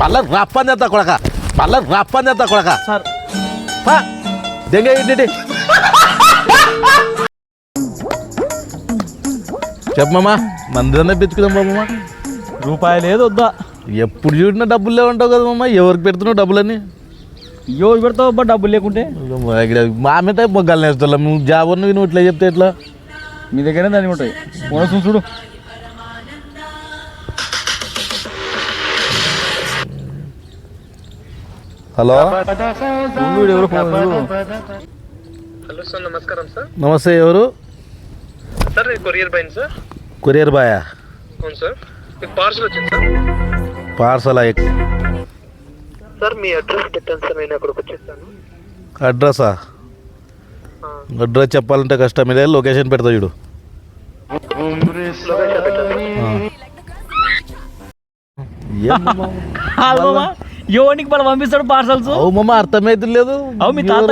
మళ్ళీ రప్పని చేస్తా కొడక సార్ దెంగ ఏంటి చెప్పమ్మా మందిరనే పెంచుకుందాం బాబమ్మా. రూపాయి లేదు వద్దా. ఎప్పుడు చూడినా డబ్బులు లేవంటావు కదమ్మా. ఎవరికి పెడుతున్నావు డబ్బులని? ఎవరు పెడతావు అబ్బా డబ్బులు లేకుంటే? మా మీద మొగ్గాలు నేస్తాం. నువ్వు జాబ్ అన్న నువ్వు ఇట్లా చెప్తే ఎట్లా? మీ దగ్గరే దాన్ని ఉంటాయి. చూడు హలో ఎవరు హలో సార్, నమస్కారం సార్. నమస్తే. ఎవరు? సార్ నేను కొరియర్ బాయ్ సార్. కొరియర్ బాయా? అవును సార్, మీకు పార్సల్ వచ్చింది సార్. పార్సల్ సార్ మీ అడ్రస్ పెట్టాను సార్, నేను అక్కడికి వచ్చేస్తాను. అడ్రస్సా? అడ్రస్ చెప్పాలంటే కష్టమే. లొకేషన్ పెడతా చూడు. లొకేషన్ పెట్టాను. యోనికి మనం పంపిస్తాడు పార్సల్స్. అవు అర్థమైతే లేదు. మీ తాత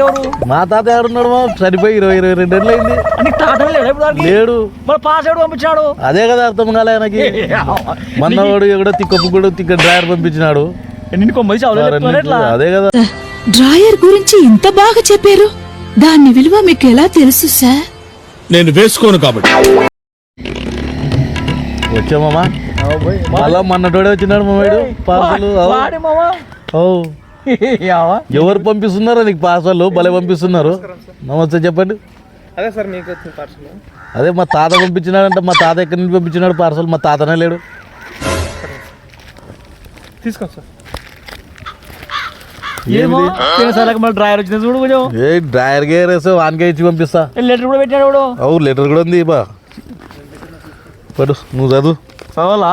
ఎవరు? మా తాత ఎవరున్నాడు? చనిపోయి 22 ఏళ్ళు అయింది. తాత లేడు. పార్సల్ పంపించాడు. అదే కదా అర్థం కాలే ఆయనకి. మన్నవాడు ఎక్కడో తిక్కపుకుడు డ్రైవర్ పంపించినాడు. అదే కదా. డ్రాయర్ గురించి ఇంత బాగా చెప్పారు. దాని విలువ మీకు ఎలా తెలుసు సార్? నేను వేసుకోను కాబట్టి. వచ్చామమ్మా. మళ్ళా మన్నటోడే వచ్చినాడు మావాడు పార్సల్. ఎవరు పంపిస్తున్నారో నీకు పార్సల్? భలే పంపిస్తున్నారు. నమస్తే చెప్పండి. అదే సార్ మీకు వచ్చిన పార్సల్. అదే మా తాత పంపించినాడంటే. మా తాత ఎక్కడి నుంచి పంపించినాడు పార్సల్? మా తాతనే లేడు. తీసుకోండి సార్. డ్రైవర్ వచ్చిన చూడు కొంచెం. ఏ డ్రైవర్ గేరేసో వానికే ఇచ్చి పంపిస్తా. లెటర్ కూడా పెట్టాడు. అవు లెటర్ కూడా ఉంది బా. పడు నువ్వు చదువు. చదవాలా?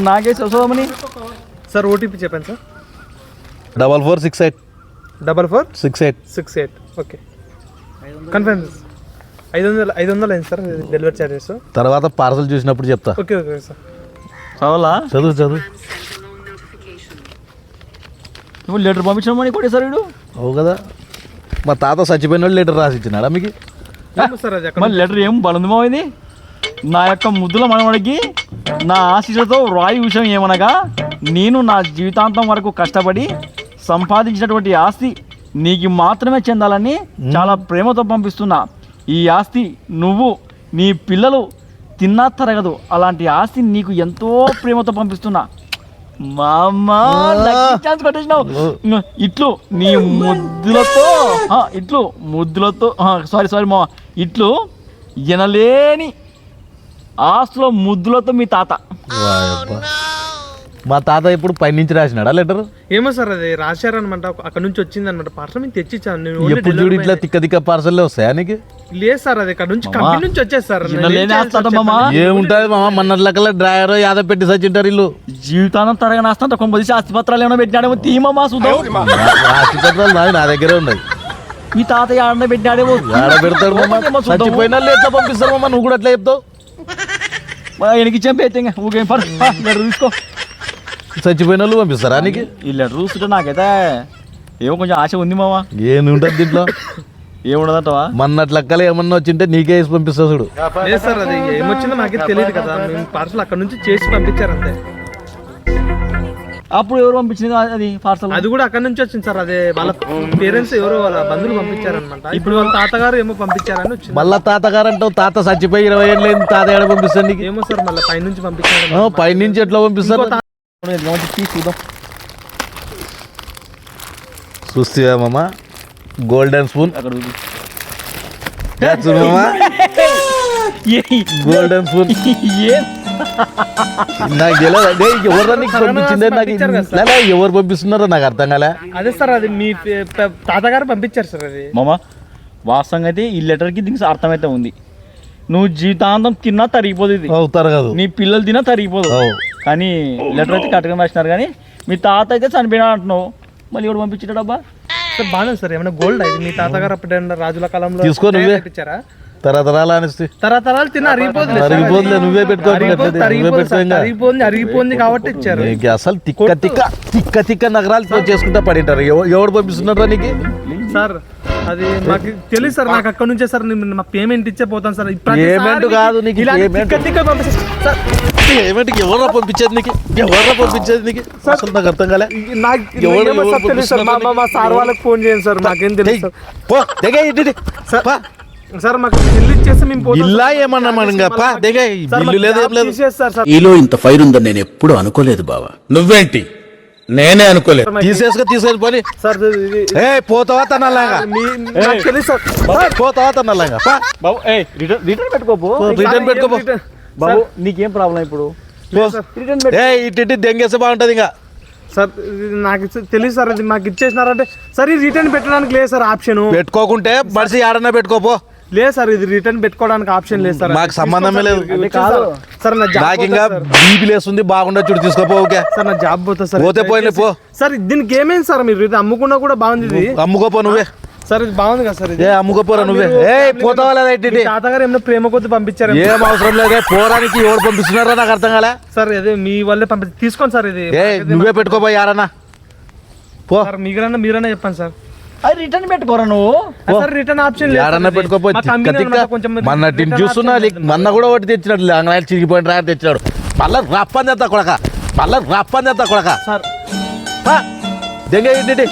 నాకే చదవమని. సార్ ఓటీపీ చెప్పండి సార్. 4468 4468. Okay confirm. 500 అయింది సార్ డెలివరీ ఛార్జెస్. తర్వాత పార్సల్ చూసినప్పుడు చెప్తా. Okay okay sir. చదవాలా? చదువు. నువ్వు లెటర్ పంపించినామని కూడా సార్ వీడు. అవు కదా. మా తాత చచ్చిపోయిన వాళ్ళు లెటర్ రాసి ఇచ్చినాడా మీకు? సార్ అది మరి లెటర్ ఏం బలంది మాది? నా యొక్క ముద్దుల మనవడికి నా ఆశీస్సులతో రాయి విషయం ఏమనగా, నేను నా జీవితాంతం వరకు కష్టపడి సంపాదించినటువంటి ఆస్తి నీకు మాత్రమే చెందాలని చాలా ప్రేమతో పంపిస్తున్నా. ఈ ఆస్తి నువ్వు నీ పిల్లలు తిన్నా తరగదు. అలాంటి ఆస్తి నీకు ఎంతో ప్రేమతో పంపిస్తున్నా. ఛాన్స్ కొట్టేసినావు. ఇట్లు నీ ముద్దులతో సారీ మా ఇట్లు ఎనలేని ఆస్తులో ముద్దులతో మీ తాత. మా తాత ఇప్పుడు పైనుంచి రాసినాడా లెటర్? ఏమో సార్ అది రాశారనమాట. అక్కడ నుంచి వచ్చింది అనమాట పార్సల్. మేము తెచ్చిచ్చాను. ఎప్పుడు చూడు ఇట్లా తిక్క పార్సల్ వస్తాయా నీకు? లేదు సార్ అది అక్కడ నుంచి కంపెనీ నుంచి వచ్చేస్తారు. ఏముంటది మామ? మన లెక్కల డ్రైవర్ యాద పెట్టి సచ్చింటారు ఇల్లు. జీవితానం తరగా నాస్తా 9 ఆస్తిపత్రాలు ఏమైనా పెట్టినాడేమో తీమమ్మా చూద్దాం. ఆస్తిపత్రాలు నా దగ్గర ఉన్నాయి. మీ తాత ఆడ పెట్టినాడేమో. ఆడ పెడతాడు మామ. చచ్చిపోయిన వాళ్ళు ఎట్లా పంపిస్తారు మామ? నువ్వు కూడా ఎట్లా చెప్తావు? వెనక్కి చంపేస్తే ఊకేం పడు. లెటర్ తీసుకో. చచ్చిపోయిన వాళ్ళు పంపిస్తారా నీకు? ఈ లెటర్ చూస్తుంటే నాకైతే ఏమో కొంచెం ఆశ ఉంది మామ. ఏముంటది దీంట్లో? ఏముండదంటవా? మన్నట్ లెక్కలు ఏమన్నా వచ్చింటే నీకే వేసి పంపిస్తా చూడు. లేదు సార్ అది ఏమొచ్చిందో నాకే తెలియదు కదా. మేము పార్సల్ అక్కడ నుంచి చేసి పంపించారంతే. అప్పుడు ఎవరు పంపించింది అది పార్సల్? అది కూడా అక్కడ నుంచి వచ్చింది సార్. అదే వాళ్ళ పేరెంట్స్ ఎవరో వాళ్ళ బంధువులు పంపించారనమాట. ఇప్పుడు వాళ్ళ తాతగారు ఏమో పంపించారని వచ్చింది. మళ్ళా తాతగారు అంటావు. తాత చచ్చిపోయి 20 ఏళ్ళు అయింది. తాత ఎక్కడ పంపిస్తాను నీకు? ఏమో సార్ మళ్ళీ పైనుంచి పంపించారు. పైనుంచి ఎట్లా పంపిస్తారు? చూద్దాం. చూస్తావా మామ? గోల్డెన్ స్పూన్ అక్కడ గోల్డెన్ స్పూన్ నాకు తెలియదు. ఎవరు నీకు పంపించిందే? నాకు ఎవరు పంపిస్తున్నారో నాకు అర్థం కాలే. అదే సార్ అది మీ తాతగారు పంపించారు సార్. అది మామ వాస్తవంగా అయితే ఈ లెటర్కి దీనికి అర్థమైతే ఉంది. నువ్వు జీవితాంతం తిన్నా తరిగిపోతుంది. తరగదు. నీ పిల్లలు తిన్నా తరిగిపోదు. కానీ లెటర్ అయితే కరెక్ట్గా రాసినారు. కానీ మీ తాత అయితే చనిపోయినా అంటున్నావు. మళ్ళీ ఎవరు పంపించాడు అబ్బా? సార్ బాగానే సార్. ఏమైనా గోల్డ్ అది మీ తాతగారు అప్పుడు రాజుల కాలంలో తీసుకొని పంపించారా? తరతరాలు అనిస్తే తరతరాలు తిన్న అరిగిపోతుంది. నువ్వే అరిగిపోయింది కాబట్టి ఇచ్చారు. అసలు తిక్క నగరాలు చేసుకుంటా పడింటారు. ఎవరు పంపిస్తున్నారా నీకు? సార్ అది మాకు తెలుసు సార్, నాకు అక్కడ నుంచే సార్ నేను మా పేమెంట్ ఇచ్చే పోతాను సార్. పేమెంట్ కాదు నీకు, పేమెంట్కి ఎవరు పంపించేది నీకు, అసలు నాకు అర్థం కాలే. మా సార్ వాళ్ళకి ఫోన్ చేయండి సార్, నాకేం తెలుసు పో దిగే ఇంటికి. సార్. మాకు బిల్లు ఇచ్చేసి మేము ఇల్లా ఏమన్నా బిల్లు లేదు ఏం లేదు. సార్ ఈలో ఇంత ఫైర్ ఉందని నేను ఎప్పుడు అనుకోలేదు బావా. నువ్వేంటి, నేనే అనుకోలేదు. తీసుకొని పోనీ సార్. పోతావా తనలాగా, తెలుసు సార్, పోతావా తనలాగా. బాబు రిటర్న్ పెట్టుకోపో. రిటర్న్ పెట్టుకోపో బాబు, నీకేం ప్రాబ్లం ఇప్పుడు? ఇటు దెంగేస్తే బాగుంటది ఇంకా. సార్ నాకు తెలుసు సార్, అది మాకు ఇచ్చేసినారంటే సార్ ఇది రిటర్న్ పెట్టడానికి లేదు సార్ ఆప్షన్. పెట్టుకోకుంటే మనిషి ఆడన్నా పెట్టుకోపో. లేదు సార్, ఇది రిటర్న్ పెట్టుకోవడానికి ఆప్షన్ లేదు సార్. మాకు సంబంధమే లేదు సార్. నాకు ఇంకా బీపీ లేస్తుంది, బాగుండే చూడు తీసుకోపో. ఓకే సార్, నా జాబ్ పోతా సార్. పోతే పోయిన పో సార్. దీనికి ఏమైంది సార్, మీరు ఇది అమ్ముకున్నా కూడా బాగుంది. ఇది అమ్ముకోపో నువ్వే సార్, ఇది బాగుంది కదా సార్. ఇది అమ్ముకోపోరా నువ్వే. పోతావా లేదా? తాతగారు ఏమైనా ప్రేమ కొద్ది పంపించారు. ఏం అవసరం లేదు, పోరానికి ఎవరు పంపిస్తున్నారా నాకు అర్థం కాలే సార్. అదే మీ వల్లే తీసుకోండి సార్. ఇది నువ్వే పెట్టుకోపో యారన్నా. పో సార్, మీరన్నా చెప్పండి సార్. అది రిటర్న్ పెట్టుకోరా నువ్వు. సార్ రిటర్న్ ఆప్షన్ యారన్నా పెట్టుకోపో. మన టీం చూస్తున్నా, మొన్న కూడా ఒకటి తెచ్చినాడు, అంగళాలు చిరిగిపోయిన రాయని తెచ్చినాడు. మళ్ళా రప్పని తెస్తా కొడక సార్. దెంగ ఇంటి